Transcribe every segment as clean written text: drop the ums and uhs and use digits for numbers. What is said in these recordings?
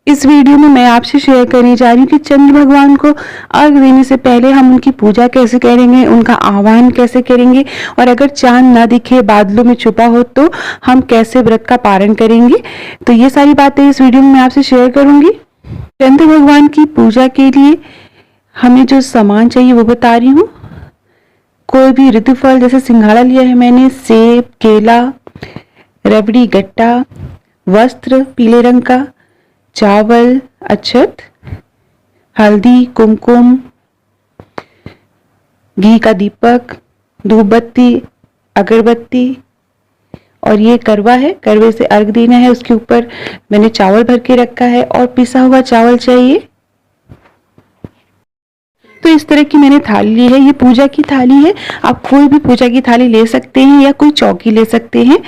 इस वीडियो में मैं आपसे शेयर करने जा रही हूँ कि चंद्र भगवान को अर्घ देने से पहले हम उनकी पूजा कैसे करेंगे, उनका आह्वान कैसे करेंगे और अगर चांद ना दिखे, बादलों में छुपा हो तो हम कैसे व्रत का पारण करेंगे। तो ये सारी बातें इस वीडियो में मैं आपसे शेयर करूंगी। चंद्र भगवान की पूजा के लिए हमें जो सामान चाहिए वो बता रही हूँ। कोई भी ऋतु फल जैसे सिंघाड़ा लिया है मैंने, सेब, केला, रबड़ी, गट्टा, वस्त्र पीले रंग का, चावल, अक्षत, हल्दी, कुमकुम, घी का दीपक, धूप बत्ती, अगरबत्ती और ये करवा है, करवे से अर्घ देना है। उसके ऊपर मैंने चावल भर के रखा है और पिसा हुआ चावल चाहिए। तो इस तरह की मैंने थाली ली है, ये पूजा की थाली है। आप कोई भी पूजा की थाली ले सकते हैं या कोई चौकी ले सकते हैं।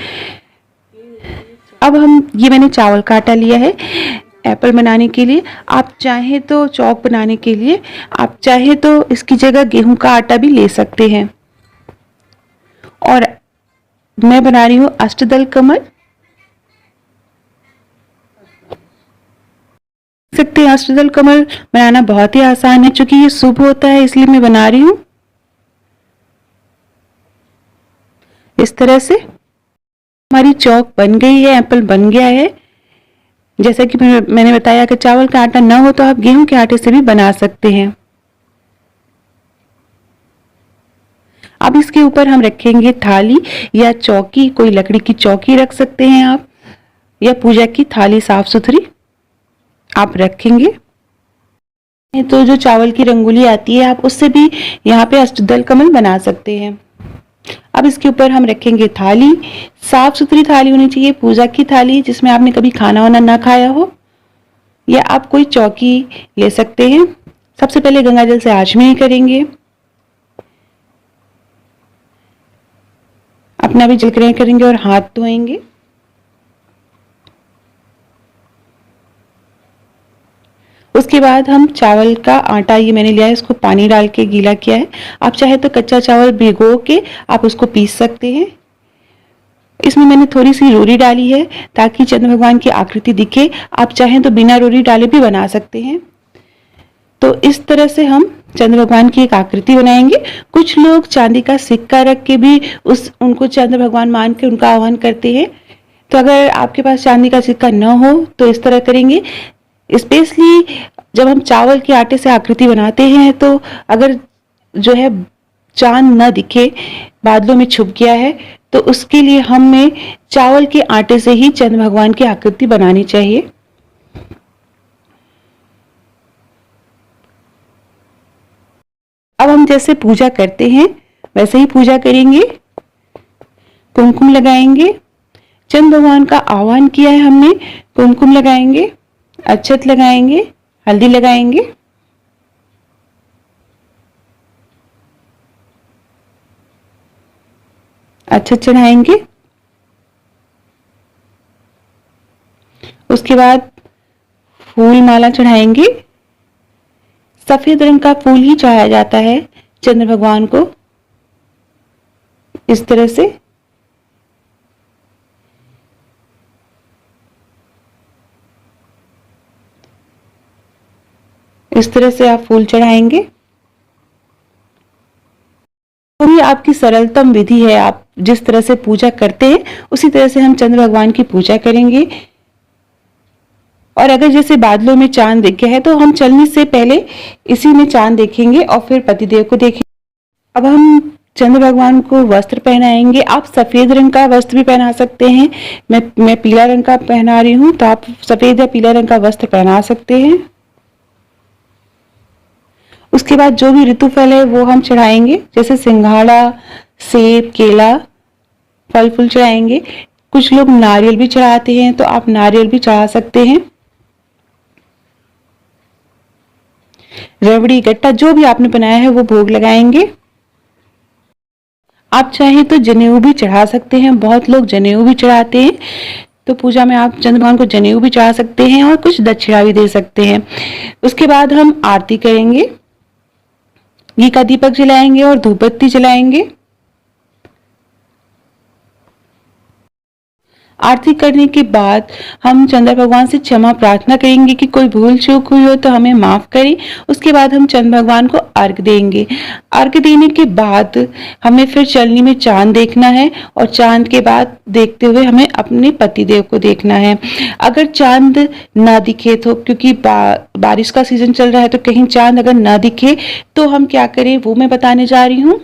अब ये मैंने चावल का आटा लिया है एप्पल बनाने के लिए। आप चाहें तो चौक बनाने के लिए, आप चाहें तो इसकी जगह गेहूं का आटा भी ले सकते हैं। और मैं बना रही हूं अष्टदल कमल। सकते हैं अष्टदल कमल बनाना बहुत ही आसान है, क्योंकि ये शुभ होता है इसलिए मैं बना रही हूं इस तरह से। हमारी चौक बन गई है, एप्पल बन गया है। जैसा कि मैंने बताया कि चावल का आटा ना हो तो आप गेहूं के आटे से भी बना सकते हैं। अब इसके ऊपर हम रखेंगे थाली या चौकी, कोई लकड़ी की चौकी रख सकते हैं आप, या पूजा की थाली साफ सुथरी आप रखेंगे। तो जो चावल की रंगोली आती है आप उससे भी यहाँ पे अष्टदल कमल बना सकते हैं। अब इसके ऊपर हम रखेंगे थाली। साफ सुथरी थाली होनी चाहिए, पूजा की थाली जिसमें आपने कभी खाना वाना ना खाया हो, या आप कोई चौकी ले सकते हैं। सबसे पहले गंगा जल से आचमनी करेंगे, अपना भी जल ग्रहण करेंगे और हाथ धोएंगे। उसके बाद हम चावल का आटा, ये मैंने लिया है, इसको पानी डाल के गीला किया है। आप चाहे तो कच्चा चावल भिगो के आप उसको पीस सकते हैं। इसमें मैंने थोड़ी सी रोरी डाली है ताकि चंद्र भगवान की आकृति दिखे। आप चाहें तो बिना रोरी डाले भी बना सकते हैं। तो इस तरह से हम चंद्र भगवान की एक आकृति बनाएंगे। कुछ लोग चांदी का सिक्का रख के भी उनको चंद्र भगवान मान के उनका आह्वान करते हैं। तो अगर आपके पास चांदी का सिक्का न हो तो इस तरह करेंगे। स्पेशली जब हम चावल के आटे से आकृति बनाते हैं तो अगर जो है चांद न दिखे, बादलों में छुप गया है, तो उसके लिए हमें चावल के आटे से ही चंद्र भगवान की आकृति बनानी चाहिए। अब हम जैसे पूजा करते हैं वैसे ही पूजा करेंगे। कुमकुम लगाएंगे, चंद्र भगवान का आह्वान किया है हमने, कुमकुम लगाएंगे, अक्षत लगाएंगे, हल्दी लगाएंगे। अक्षत चढ़ाएंगे। उसके बाद फूल माला चढ़ाएंगे। सफेद रंग का फूल ही चढ़ाया जाता है चंद्र भगवान को, इस तरह से। इस तरह से आप फूल चढ़ाएंगे। तो ये आपकी सरलतम विधि है, आप जिस तरह से पूजा करते हैं उसी तरह से हम चंद्र भगवान की पूजा करेंगे। और अगर जैसे बादलों में चांद दिख गया है तो हम चलने से पहले इसी में चांद देखेंगे और फिर पतिदेव को देखेंगे। अब हम चंद्र भगवान को वस्त्र पहनाएंगे। आप सफेद रंग का वस्त्र भी पहना सकते हैं। मैं पीला रंग का पहना रही हूं, तो आप सफेद या पीला रंग का वस्त्र पहना सकते हैं। उसके बाद जो भी ऋतु फल है वो हम चढ़ाएंगे, जैसे सिंघाड़ा, सेब, केला, फल फूल चढ़ाएंगे। कुछ लोग नारियल भी चढ़ाते हैं, तो आप नारियल भी चढ़ा सकते हैं। रबड़ी, गट्टा, जो भी आपने बनाया है वो भोग लगाएंगे। आप चाहें तो जनेऊ भी चढ़ा सकते हैं, बहुत लोग जनेऊ भी चढ़ाते हैं। तो पूजा में आप चंद्र भगवान को जनेऊ भी चढ़ा सकते हैं और कुछ दक्षिणा भी दे सकते हैं। उसके बाद हम आरती करेंगे, घी का दीपक जलाएंगे और धूप बत्ती जलाएंगे। आरती करने के बाद हम चंद्र भगवान से क्षमा प्रार्थना करेंगे कि कोई भूल चूक हुई हो तो हमें माफ करें। उसके बाद हम चंद्र भगवान को अर्घ देंगे। अर्घ देने के बाद हमें फिर चलनी में चांद देखना है और चांद के बाद देखते हुए हमें अपने पतिदेव को देखना है। अगर चांद ना दिखे तो, क्योंकि बारिश का सीजन चल रहा है, तो कहीं चांद अगर ना दिखे तो हम क्या करें वो मैं बताने जा रही हूँ।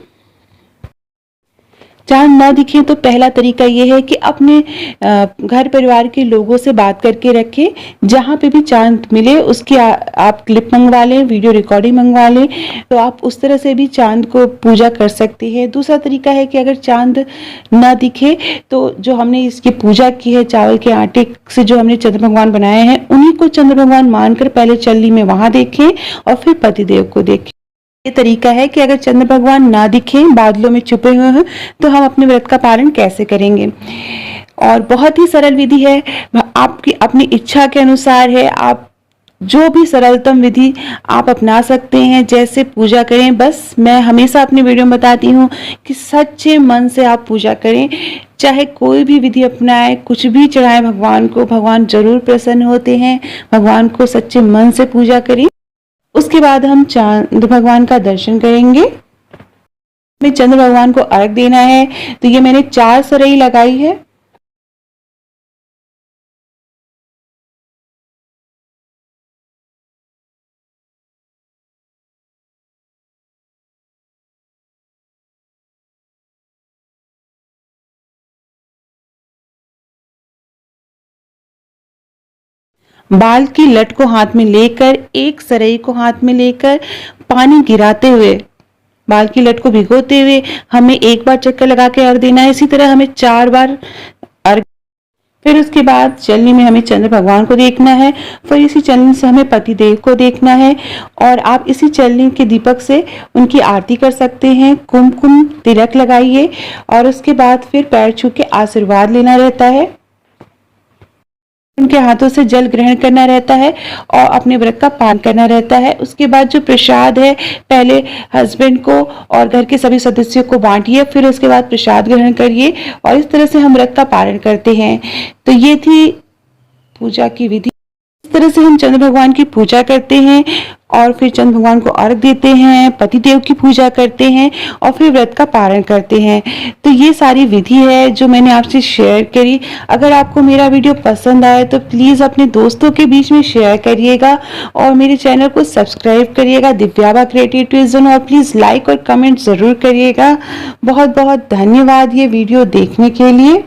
चांद ना दिखे तो पहला तरीका ये है कि अपने घर परिवार के लोगों से बात करके रखें। जहाँ पे भी चांद मिले उसकी आप क्लिप मंगवा लें, वीडियो रिकॉर्डिंग मंगवा लें, तो आप उस तरह से भी चांद को पूजा कर सकते हैं। दूसरा तरीका है कि अगर चांद ना दिखे तो जो हमने इसकी पूजा की है, चावल के आटे से जो हमने चंद्र भगवान बनाए हैं, उन्हीं को चंद्र भगवान मानकर पहले चलनी में वहां देखें और फिर पतिदेव को देखें। ये तरीका है कि अगर चंद्र भगवान ना दिखें, बादलों में छुपे हुए हैं, तो हम अपने व्रत का पालन कैसे करेंगे। और बहुत ही सरल विधि है, आपकी अपनी इच्छा के अनुसार है। आप जो भी सरलतम विधि आप अपना सकते हैं, जैसे पूजा करें। बस मैं हमेशा अपनी वीडियो में बताती हूँ कि सच्चे मन से आप पूजा करें। चाहे कोई भी विधि अपनाएं, कुछ भी चढ़ाएं भगवान को, भगवान जरूर प्रसन्न होते हैं। भगवान को सच्चे मन से पूजा करें। उसके बाद हम चंद्र भगवान का दर्शन करेंगे। हमें चंद्र भगवान को अर्घ देना है, तो ये मैंने 4 सरई लगाई है। बाल की लट को हाथ में लेकर, एक सरई को हाथ में लेकर पानी गिराते हुए, बाल की लट को भिगोते हुए हमें एक बार चक्कर लगा के अर्घ देना है। इसी तरह हमें 4 बार अर्घ। फिर उसके बाद चलनी में हमें चंद्र भगवान को देखना है। फिर इसी चलनी से हमें पतिदेव को देखना है और आप इसी चलनी के दीपक से उनकी आरती कर सकते हैं। कुमकुम तिलक लगाइए और उसके बाद फिर पैर छू के आशीर्वाद लेना रहता है। उनके हाथों से जल ग्रहण करना रहता है और अपने व्रत का पालन करना रहता है। उसके बाद जो प्रसाद है, पहले हस्बैंड को और घर के सभी सदस्यों को बांटिए, फिर उसके बाद प्रसाद ग्रहण करिए और इस तरह से हम व्रत का पालन करते हैं। तो ये थी पूजा की विधि। इस तरह से हम चंद्र भगवान की पूजा करते हैं और फिर चंद्र भगवान को अर्घ देते हैं, पतिदेव की पूजा करते हैं और फिर व्रत का पारण करते हैं। तो ये सारी विधि है जो मैंने आपसे शेयर करी। अगर आपको मेरा वीडियो पसंद आए तो प्लीज़ अपने दोस्तों के बीच में शेयर करिएगा और मेरे चैनल को सब्सक्राइब करिएगा, दिव्याबा क्रिएटिव ट्विज़न, और प्लीज़ लाइक और कमेंट ज़रूर करिएगा। बहुत बहुत धन्यवाद ये वीडियो देखने के लिए।